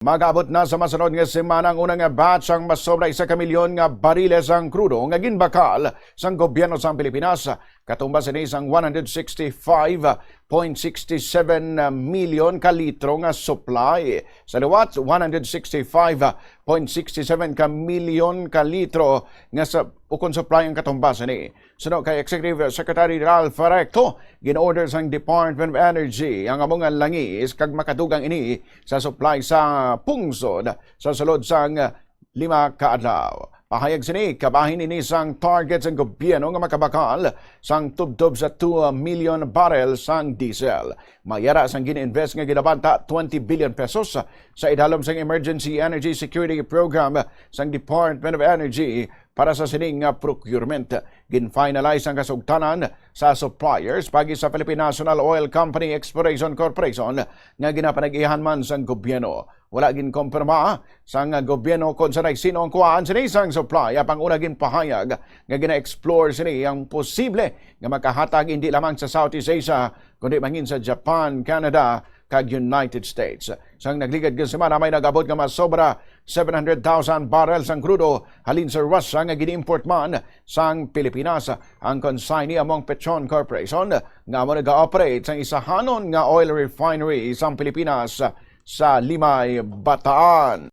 Magaabot na sa masunod nga semana ang unang batch ang masobra 1 ka milyon nga bariles ang krudo nga ginbakal sang gobyerno sa Pilipinas. Katumbas ini sang 165.67 milyon ka litro nga supply. Sa liwat, 165.67 ka milyon ka litro nga sa ukon supply ang katumbas ini. Suno kay Executive Secretary Ralph Recto, gin-order sang Department of Energy ang among langis kag makadugang ini sa supply sa pungsod sa sulod sang 5 ka adlaw. Pahayag sini kabahin ini sang target sang gobyerno nga makabakal sang tubtob sa 2 million barrel sang diesel. Mayara sang gin-invest nga ginabanta 20 billion pesos sa idalom sang Emergency Energy Security Program sang Department of Energy para sa sining procurement. Gin-finalize ang kasugtanan sa suppliers pagi sa Philippine National Oil Company Exploration Corporation nga ginapanag-ihan man sang gobyerno. Wala ginkompirma sang gobyerno kung sanay sino ang kuhaan sini sang supply. Apang una ginpahayag nga gina-explore sini ang posible nga makahatag hindi lamang sa Southeast Asia kundi mangin sa Japan, Canada kag United States. Sang nagligad nga semana may nagabot nga masobra 700,000 barrels ang krudo halin sa Russia nga gini-import man sang Pilipinas. Ang consignee among Petron Corporation nga mo nag-operate sang isahanon nga oil refinery sang Pilipinas sa Limay, Bataan.